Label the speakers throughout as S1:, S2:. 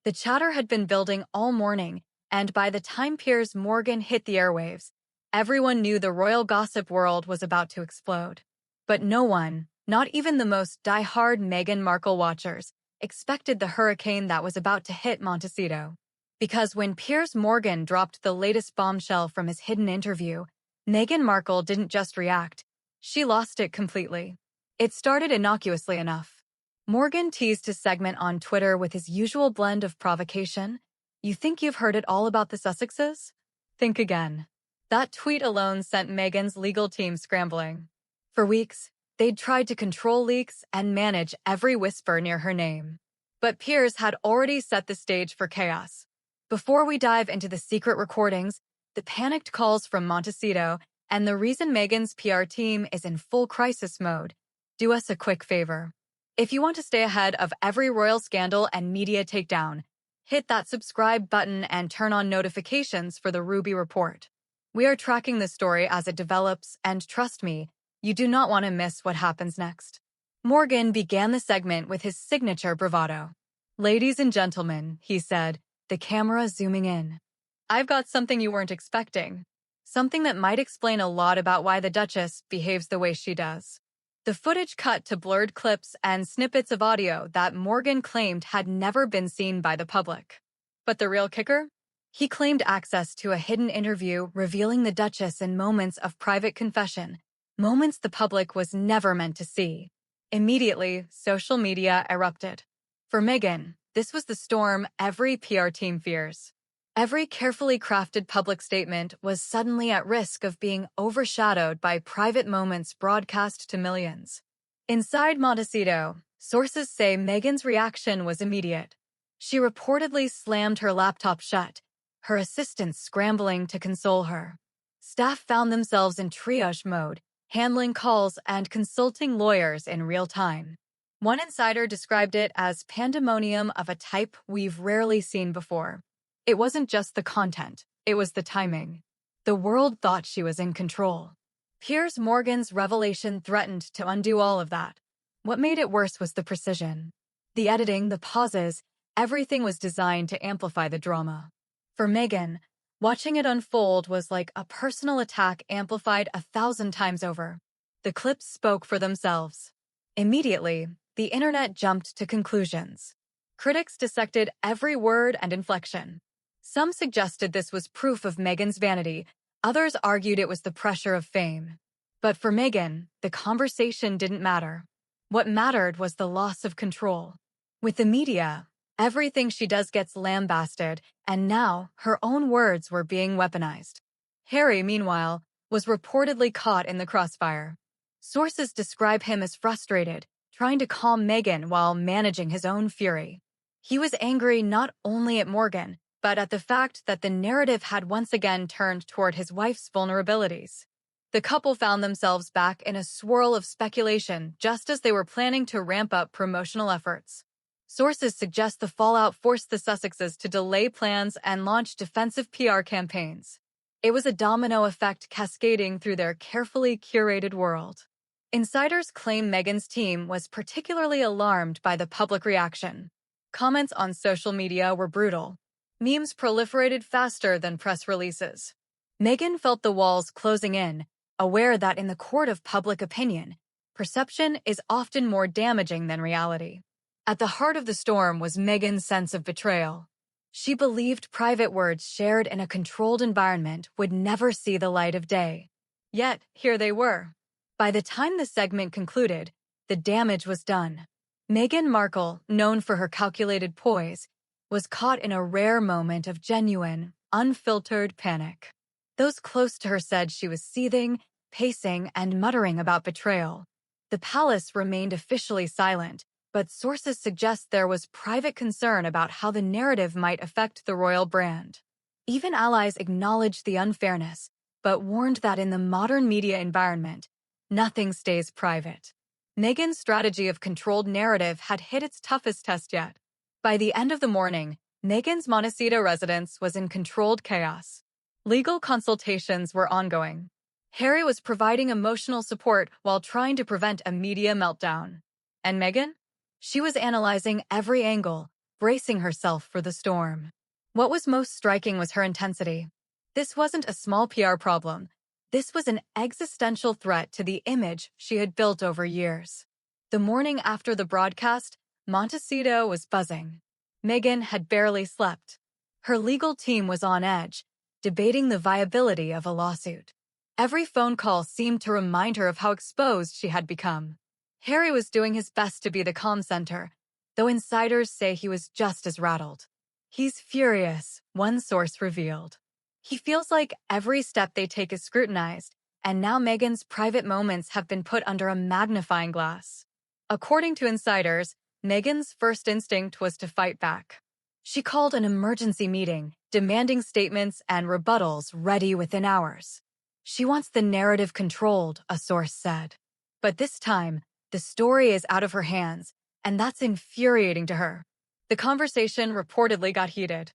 S1: The chatter had been building all morning, and by the time Piers Morgan hit the airwaves, everyone knew the royal gossip world was about to explode. But no one, not even the most die-hard Meghan Markle watchers, expected the hurricane that was about to hit Montecito. Because when Piers Morgan dropped the latest bombshell from his hidden interview, Meghan Markle didn't just react, she lost it completely. It started innocuously enough. Morgan teased his segment on Twitter with his usual blend of provocation. "You think you've heard it all about the Sussexes? Think again." That tweet alone sent Meghan's legal team scrambling. For weeks, they'd tried to control leaks and manage every whisper near her name. But Piers had already set the stage for chaos. Before we dive into the secret recordings, the panicked calls from Montecito, and the reason Meghan's PR team is in full crisis mode, do us a quick favor. If you want to stay ahead of every royal scandal and media takedown, hit that subscribe button and turn on notifications for the Ruby Report. We are tracking the story as it develops, and trust me, you do not want to miss what happens next. Morgan began the segment with his signature bravado. "Ladies and gentlemen," he said, the camera zooming in. "I've got something you weren't expecting. Something that might explain a lot about why the Duchess behaves the way she does." The footage cut to blurred clips and snippets of audio that Morgan claimed had never been seen by the public. But the real kicker? He claimed access to a hidden interview revealing the Duchess in moments of private confession, moments the public was never meant to see. Immediately, social media erupted. For Meghan, this was the storm every PR team fears. Every carefully crafted public statement was suddenly at risk of being overshadowed by private moments broadcast to millions. Inside Montecito, sources say Meghan's reaction was immediate. She reportedly slammed her laptop shut, her assistants scrambling to console her. Staff found themselves in triage mode, handling calls and consulting lawyers in real time. One insider described it as pandemonium of a type we've rarely seen before. It wasn't just the content, it was the timing. The world thought she was in control. Piers Morgan's revelation threatened to undo all of that. What made it worse was the precision. The editing, the pauses, everything was designed to amplify the drama. For Meghan, watching it unfold was like a personal attack amplified 1,000 times over. The clips spoke for themselves. Immediately, the internet jumped to conclusions. Critics dissected every word and inflection. Some suggested this was proof of Meghan's vanity, others argued it was the pressure of fame. But for Meghan, the conversation didn't matter. What mattered was the loss of control. With the media, everything she does gets lambasted, and now her own words were being weaponized. Harry, meanwhile, was reportedly caught in the crossfire. Sources describe him as frustrated, trying to calm Meghan while managing his own fury. He was angry not only at Morgan, but at the fact that the narrative had once again turned toward his wife's vulnerabilities. The couple found themselves back in a swirl of speculation just as they were planning to ramp up promotional efforts. Sources suggest the fallout forced the Sussexes to delay plans and launch defensive PR campaigns. It was a domino effect cascading through their carefully curated world. Insiders claim Meghan's team was particularly alarmed by the public reaction. Comments on social media were brutal. Memes proliferated faster than press releases. Meghan felt the walls closing in, aware that in the court of public opinion, perception is often more damaging than reality. At the heart of the storm was Meghan's sense of betrayal. She believed private words shared in a controlled environment would never see the light of day. Yet, here they were. By the time the segment concluded, the damage was done. Meghan Markle, known for her calculated poise, was caught in a rare moment of genuine, unfiltered panic. Those close to her said she was seething, pacing, and muttering about betrayal. The palace remained officially silent, but sources suggest there was private concern about how the narrative might affect the royal brand. Even allies acknowledged the unfairness, but warned that in the modern media environment, nothing stays private. Meghan's strategy of controlled narrative had hit its toughest test yet. By the end of the morning, Meghan's Montecito residence was in controlled chaos. Legal consultations were ongoing. Harry was providing emotional support while trying to prevent a media meltdown. And Meghan? She was analyzing every angle, bracing herself for the storm. What was most striking was her intensity. This wasn't a small PR problem. This was an existential threat to the image she had built over years. The morning after the broadcast, Montecito was buzzing. Meghan had barely slept. Her legal team was on edge, debating the viability of a lawsuit. Every phone call seemed to remind her of how exposed she had become. Harry was doing his best to be the calm center, though insiders say he was just as rattled. He's furious, one source revealed. He feels like every step they take is scrutinized, and now Meghan's private moments have been put under a magnifying glass. According to insiders, Meghan's first instinct was to fight back. She called an emergency meeting, demanding statements and rebuttals ready within hours. She wants the narrative controlled, a source said. But this time, the story is out of her hands, and that's infuriating to her. The conversation reportedly got heated.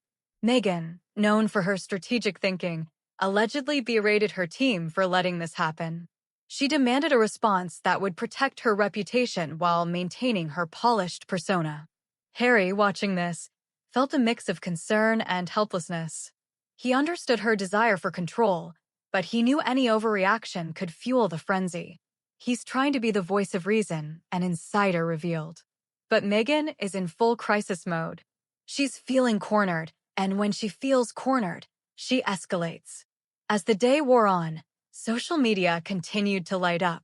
S1: Meghan, known for her strategic thinking, allegedly berated her team for letting this happen. She demanded a response that would protect her reputation while maintaining her polished persona. Harry, watching this, felt a mix of concern and helplessness. He understood her desire for control, but he knew any overreaction could fuel the frenzy. He's trying to be the voice of reason, an insider revealed. But Meghan is in full crisis mode. She's feeling cornered, and when she feels cornered, she escalates. As the day wore on, social media continued to light up.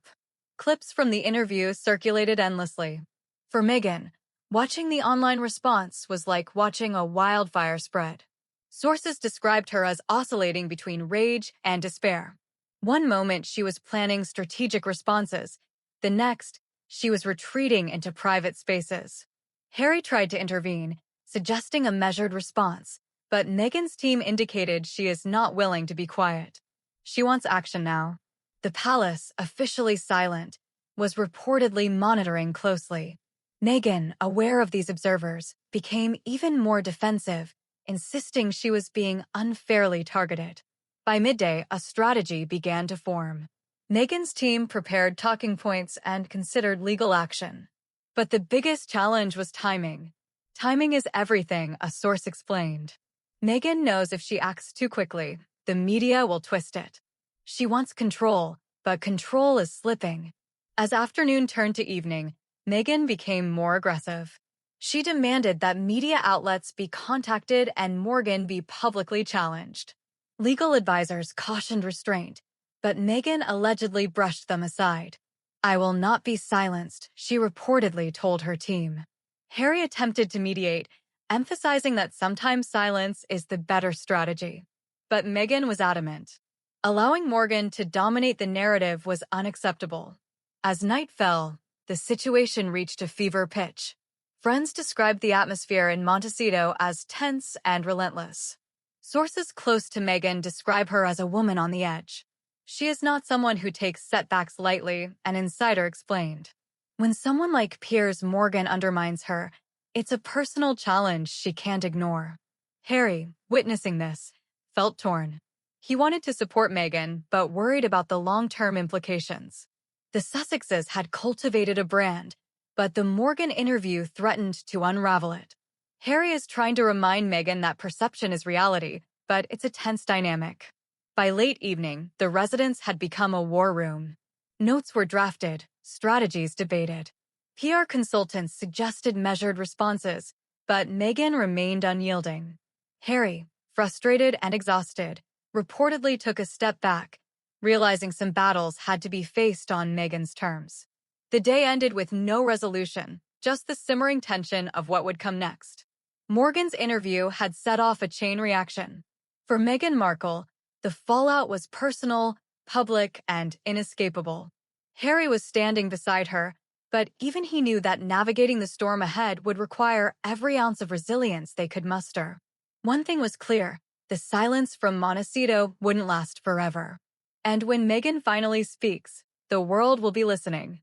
S1: Clips from the interview circulated endlessly. For Meghan, watching the online response was like watching a wildfire spread. Sources described her as oscillating between rage and despair. One moment she was planning strategic responses, the next, she was retreating into private spaces. Harry tried to intervene, suggesting a measured response, but Meghan's team indicated she is not willing to be quiet. She wants action now. The palace, officially silent, was reportedly monitoring closely. Meghan, aware of these observers, became even more defensive, insisting she was being unfairly targeted. By midday, a strategy began to form. Meghan's team prepared talking points and considered legal action. But the biggest challenge was timing. Timing is everything, a source explained. Meghan knows if she acts too quickly, the media will twist it. She wants control, but control is slipping. As afternoon turned to evening, Meghan became more aggressive. She demanded that media outlets be contacted and Morgan be publicly challenged. Legal advisors cautioned restraint, but Meghan allegedly brushed them aside. "I will not be silenced," she reportedly told her team. Harry attempted to mediate, emphasizing that sometimes silence is the better strategy. But Meghan was adamant. Allowing Morgan to dominate the narrative was unacceptable. As night fell, the situation reached a fever pitch. Friends described the atmosphere in Montecito as tense and relentless. Sources close to Meghan describe her as a woman on the edge. She is not someone who takes setbacks lightly, an insider explained. When someone like Piers Morgan undermines her, it's a personal challenge she can't ignore. Harry, witnessing this, felt torn. He wanted to support Meghan, but worried about the long-term implications. The Sussexes had cultivated a brand, but the Morgan interview threatened to unravel it. Harry is trying to remind Meghan that perception is reality, but it's a tense dynamic. By late evening, the residence had become a war room. Notes were drafted, strategies debated. PR consultants suggested measured responses, but Meghan remained unyielding. Harry, frustrated and exhausted, reportedly took a step back, realizing some battles had to be faced on Meghan's terms. The day ended with no resolution, just the simmering tension of what would come next. Morgan's interview had set off a chain reaction. For Meghan Markle, the fallout was personal, public, and inescapable. Harry was standing beside her, but even he knew that navigating the storm ahead would require every ounce of resilience they could muster. One thing was clear, the silence from Montecito wouldn't last forever. And when Meghan finally speaks, the world will be listening.